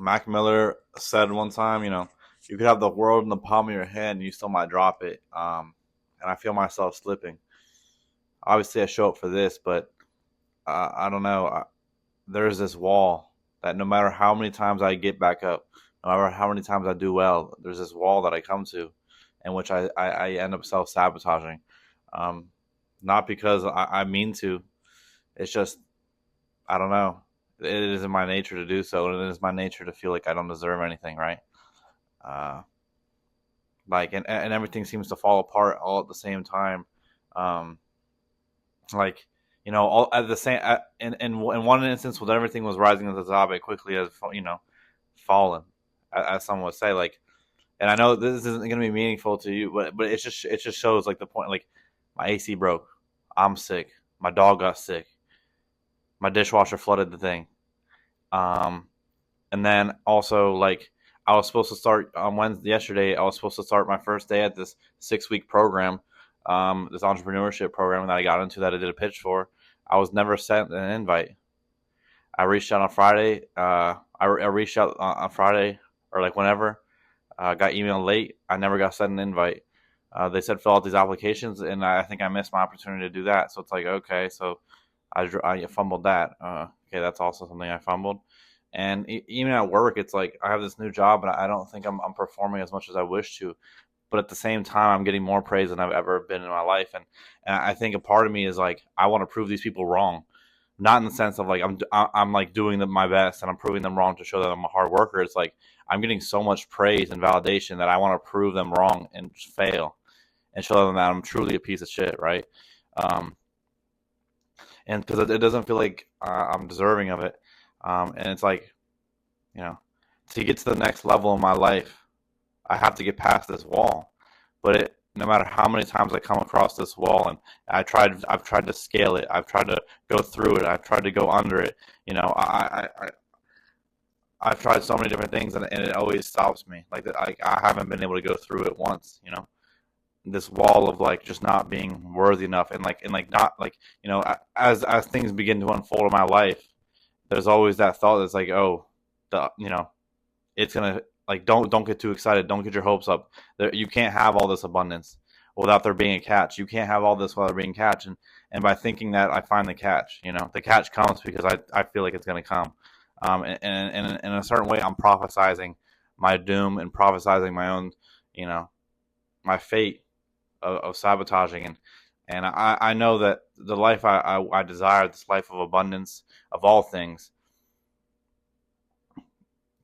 Mac Miller said one time, you could have the world in the palm of your hand and you still might drop it. And I feel myself slipping. Obviously, I show up for this, but I don't know. There's this wall that no matter how many times I get back up, no matter how many times I do well, there's this wall that I come to in which I end up self sabotaging. Um, Not because I mean to, it's just, I don't know. It is in my nature to do so, and it is my nature to feel like I don't deserve anything, right? Uh, and everything seems to fall apart all at the same time. Um, like, all at the same, in one instance, when everything was rising to the top, it quickly has, fallen, as some would say. Like, and I know this isn't going to be meaningful to you, but it just shows like the point. Like, my AC broke, I'm sick, my dog got sick, my dishwasher flooded the thing. Um, and then also, like, I was supposed to start on Wednesday. Yesterday, I was supposed to start my first day at this 6-week program, this entrepreneurship program that I got into, that I did a pitch for. I was never sent an invite. I reached out on Friday. I reached out on Friday, or like whenever. Got emailed late. I never got sent an invite. They said fill out these applications, and I think I missed my opportunity to do that. So it's like, okay, so I fumbled that. Okay, that's also something I fumbled. And even at work, it's like I have this new job, and I don't think I'm performing as much as I wish to. But at the same time, I'm getting more praise than I've ever been in my life, and I think a part of me is like, I want to prove these people wrong, not in the sense of like I'm like doing my best and I'm proving them wrong to show that I'm a hard worker. It's like I'm getting so much praise and validation that I want to prove them wrong and just fail and show them that I'm truly a piece of shit, right? Um, and because it doesn't feel like I'm deserving of it. And it's like, you know, to get to the next level in my life, I have to get past this wall. But no matter how many times I come across this wall, and I've tried to scale it, I've tried to go through it, I've tried to go under it. I've tried so many different things, and it always stops me. Like that, I haven't been able to go through it once. This wall of like just not being worthy enough, and not like, as things begin to unfold in my life, there's always that thought that's like, oh, it's gonna, like, don't get too excited, don't get your hopes up. You can't have all this abundance without there being a catch. You can't have all this without there being a catch, and by thinking that, I find the catch. The catch comes because I feel like it's gonna come. And in a certain way, I'm prophesizing my doom and prophesizing my own, my fate of sabotaging, and I know that the life I desire, this life of abundance of all things,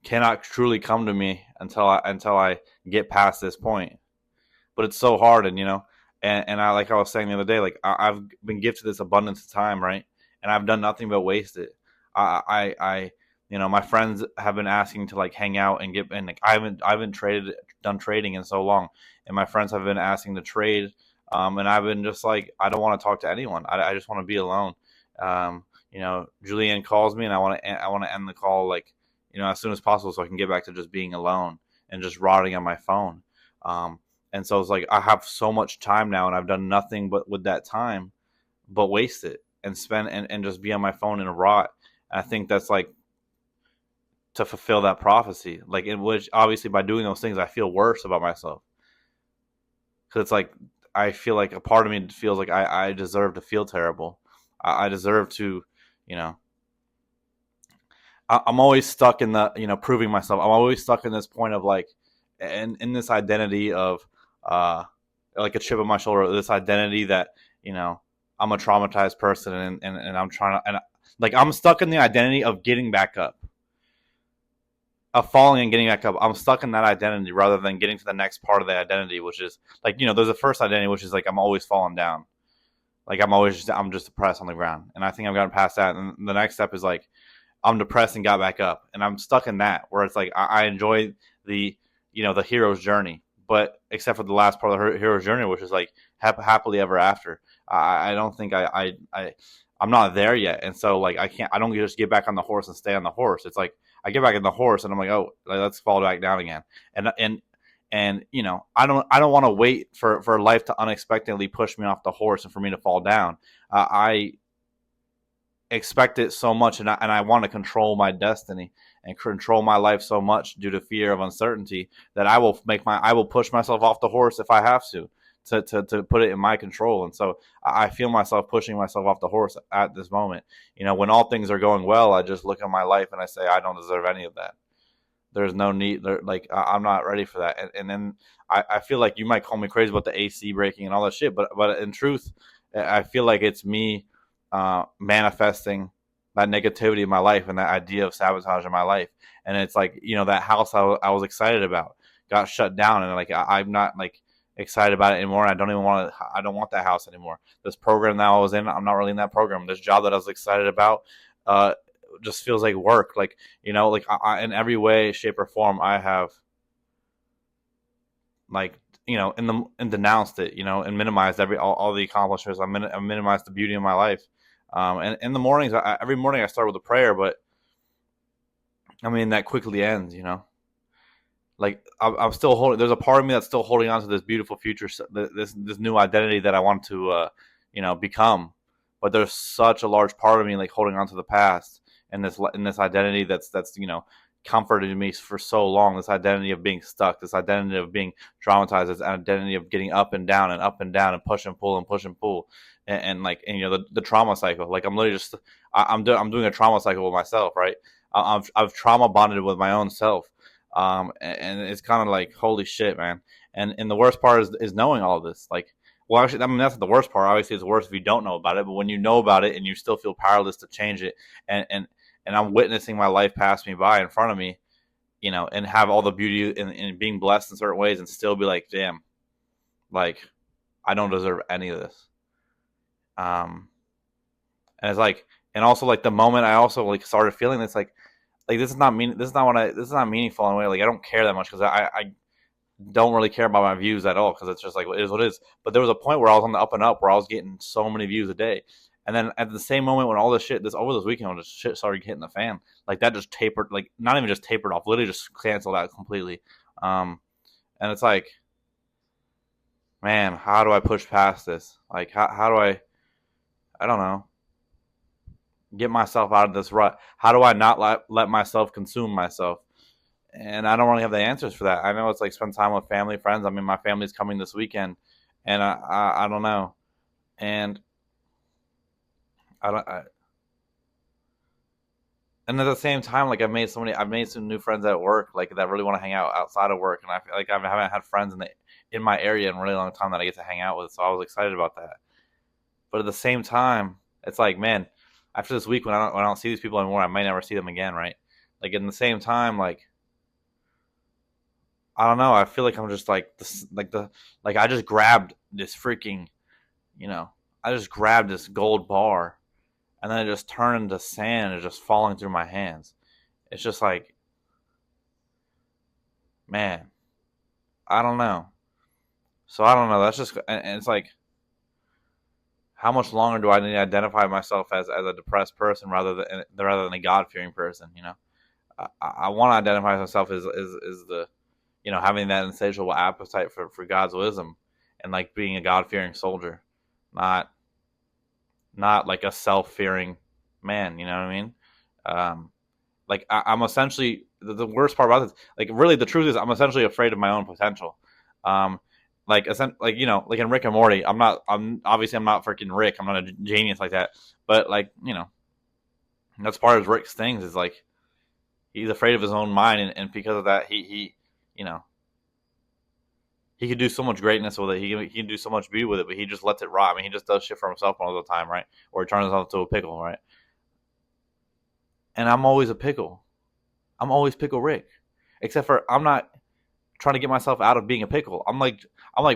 cannot truly come to me until I get past this point. But it's so hard, and I, like I was saying the other day, like I've been gifted this abundance of time, right? And I've done nothing but waste it. I my friends have been asking to like hang out and like I haven't done trading in so long, and my friends have been asking to trade, and I've been just like, I don't want to talk to anyone. I just want to be alone. Julianne calls me, and I want to end the call, like, as soon as possible, so I can get back to just being alone and just rotting on my phone. And so it's like I have so much time now, and I've done nothing but with that time but waste it and spend and just be on my phone and rot. And I think that's like to fulfill that prophecy, like, in which obviously by doing those things I feel worse about myself, because it's like I feel like a part of me feels like I deserve to feel terrible. I deserve to, you know, I'm always stuck in the, proving myself. I'm always stuck in this point of like, and in this identity of, like a chip on my shoulder, this identity that, I'm a traumatized person, and I'm trying to, and like, I'm stuck in the identity of getting back up, of falling and getting back up. I'm stuck in that identity rather than getting to the next part of the identity, which is like, there's a first identity, which is like, I'm always falling down. Like I'm just depressed on the ground. And I think I've gotten past that. And the next step is like, I'm depressed and got back up. And I'm stuck in that, where it's like, I enjoy the, the hero's journey, but except for the last part of the hero's journey, which is like happily ever after. I don't think I'm not there yet. And so like, I don't just get back on the horse and stay on the horse. It's like, I get back on the horse and I'm like, oh, let's fall back down again. And I don't want to wait for life to unexpectedly push me off the horse and for me to fall down. I expect it so much, and I want to control my destiny. and control my life so much due to fear of uncertainty that I will push myself off the horse if I have to put it in my control. And so I feel myself pushing myself off the horse at this moment. When all things are going well, I just look at my life and I say, I don't deserve any of that. There's no need. Like, I'm not ready for that. And then I feel like you might call me crazy about the AC breaking and all that shit, but in truth, I feel like it's me manifesting that negativity in my life and that idea of sabotage in my life. And it's like, that house I was excited about got shut down, and like I'm not like excited about it anymore. I don't even want to. I don't want that house anymore. This program that I was in, I'm not really in that program. This job that I was excited about, just feels like work. Like, like in every way, shape, or form, I have like, and denounced it, and minimized all the accomplishments. I minimized the beauty of my life. And in the mornings, every morning I start with a prayer, but I mean that quickly ends. Like I'm still holding. There's a part of me that's still holding on to this beautiful future, this new identity that I want to, become. But there's such a large part of me like holding on to the past and this identity that's comforted me for so long. This identity of being stuck, this identity of being traumatized, this identity of getting up and down and up and down and push and pull and push and pull, the trauma cycle. Like I'm literally just I'm doing a trauma cycle with myself, right? I've trauma bonded with my own self. And it's kind of like, holy shit, man. And the worst part is knowing all of this. Like, well, actually, I mean, that's not the worst part. Obviously, it's worse if you don't know about it. But when you know about it and you still feel powerless to change it, and I'm witnessing my life pass me by in front of me, and have all the beauty in being blessed in certain ways, and still be like, damn, like, I don't deserve any of this. And it's like, and also like the moment I also like started feeling this, like this is not meaningful in a way. Like I don't care that much because I don't really care about my views at all because it's just like it is what it is. But there was a point where I was on the up and up where I was getting so many views a day, and then at the same moment when all this shit over this weekend when this shit started hitting the fan, like that just tapered, like not even just tapered off, literally just canceled out completely. And it's like, man, how do I push past this? Like how do I don't know, get myself out of this rut? How do I not let myself consume myself? And I don't really have the answers for that. I know it's like spend time with family, friends. I mean, my family's coming this weekend, and I don't know. And I don't. And at the same time, like I've made some new friends at work, like that really want to hang out outside of work, and I feel like I haven't had friends in my area in a really long time that I get to hang out with. So I was excited about that. But at the same time, it's like, man, after this week when I don't see these people anymore, I might never see them again, right? Like in the same time, like I don't know. I feel like I'm just like this, like I just grabbed this freaking, I just grabbed this gold bar, and then it just turned into sand and just falling through my hands. It's just like, man, I don't know. So I don't know. That's just, and it's like, how much longer do I need to identify myself as a depressed person rather than a God fearing person? I want to identify myself as the, having that insatiable appetite for God's wisdom and like being a God fearing soldier, not like a self fearing man. You know what I mean? Like I'm essentially the worst part about this. Like really, the truth is I'm essentially afraid of my own potential. Like like in Rick and Morty, I'm obviously not freaking Rick. I'm not a genius like that. But like that's part of Rick's things is like he's afraid of his own mind, and because of that, he he could do so much greatness with it. He can do so much beauty with it, but he just lets it rot. I mean, he just does shit for himself most of the time, right? Or he turns himself into a pickle, right? And I'm always a pickle. I'm always Pickle Rick, except for I'm not trying to get myself out of being a pickle. I'm like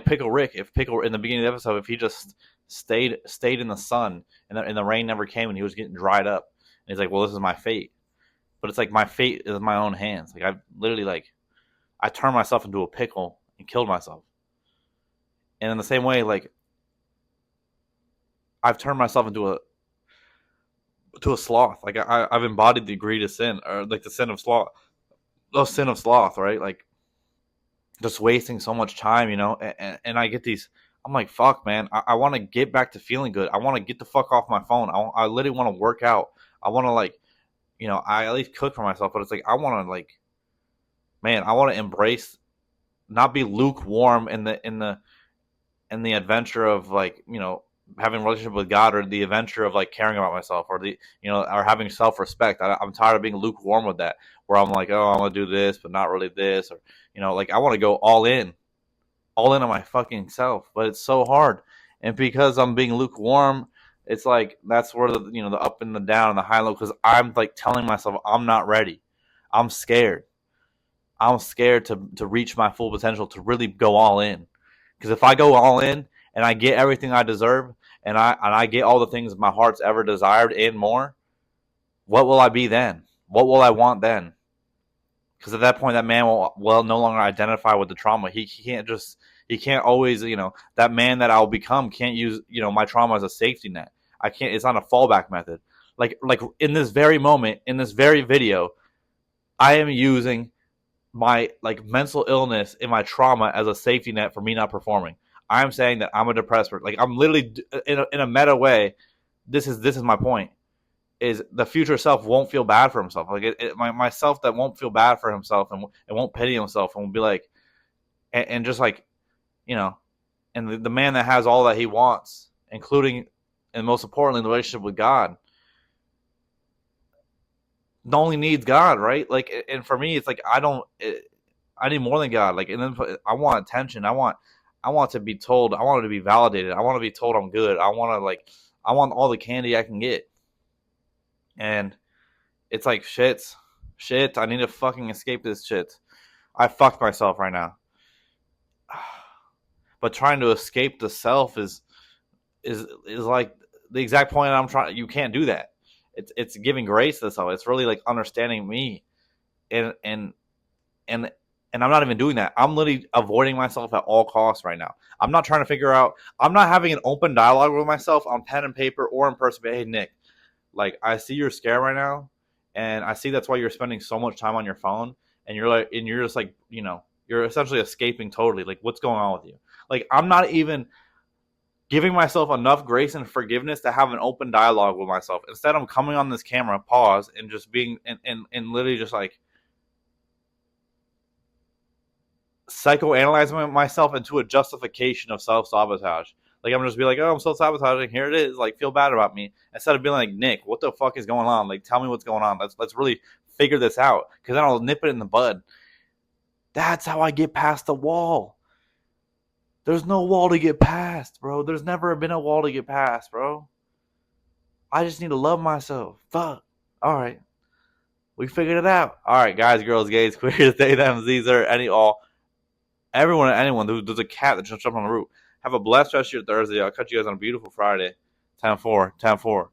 Pickle Rick. If Pickle in the beginning of the episode, if he just stayed in the sun and the rain never came and he was getting dried up, and he's like, well, this is my fate. But it's like my fate is in my own hands. Like I literally I turned myself into a pickle and killed myself. And in the same way, like I've turned myself into a sloth. Like I've embodied the greatest sin, or like the sin of sloth, right? Like just wasting so much time, and I get these. I'm like, fuck, man. I want to get back to feeling good. I want to get the fuck off my phone. I literally want to work out. I want to I at least cook for myself, but it's like I want to like, man, I want to embrace, not be lukewarm in the adventure of like, having a relationship with God, or the adventure of like caring about myself, or or having self respect. I'm tired of being lukewarm with that, where I'm like, oh, I'm gonna do this, but not really this, or like I want to go all in on my fucking self, but it's so hard, and because I'm being lukewarm, it's like that's where the up and the down and the high and low, because I'm like telling myself I'm not ready, I'm scared, to reach my full potential, to really go all in. Because if I go all in and I get everything I deserve, and I get all the things my heart's ever desired and more, what will I be then? What will I want then? Because at that point, that man will no longer identify with the trauma. He can't always, that man that I'll become can't use, my trauma as a safety net. I can't. It's not a fallback method. Like in this very moment, in this very video, I am using my like mental illness and my trauma as a safety net for me not performing. I'm saying that I'm a depressed person. Like I'm literally in a meta way. This is my point. Is the future self won't feel bad for himself. Like my self that won't feel bad for himself, and won't pity himself, and will be like, and just like, you know, and the man that has all that he wants, including, and most importantly, the relationship with God, only needs God, right? Like, and for me, it's like I need more than God. Like, and then I want attention. I want to be told. I want to be validated. I want to be told I'm good. I want all the candy I can get. And it's like shit. I need to fucking escape this shit. I fucked myself right now. But trying to escape the self is like the exact point I'm trying. You can't do that. It's giving grace to the self. It's really like understanding me, and and and and I'm not even doing that. I'm literally avoiding myself at all costs right now. I'm not trying to figure out. I'm not having an open dialogue with myself on pen and paper or in person. But hey, Nick, like I see you're scared right now, and I see that's why you're spending so much time on your phone, and you're just like, you're essentially escaping totally. Like, what's going on with you? Like, I'm not even giving myself enough grace and forgiveness to have an open dialogue with myself. Instead, I'm coming on this camera, pause, and just being and literally just like psychoanalyzing myself into a justification of self-sabotage. Like, I'm just be like, oh, I'm self-sabotaging. Here it is. Like, feel bad about me. Instead of being like, Nick, what the fuck is going on? Like, tell me what's going on. Let's really figure this out. Because then I'll nip it in the bud. That's how I get past the wall. There's no wall to get past, bro. There's never been a wall to get past, bro. I just need to love myself. Fuck. All right. We figured it out. All right, guys, girls, gays, queers, they, them, these, or any, all. Everyone and anyone. There's a cat that just jumped on the roof. Have a blessed rest of your Thursday. I'll catch you guys on a beautiful Friday. 10-4. 10-4.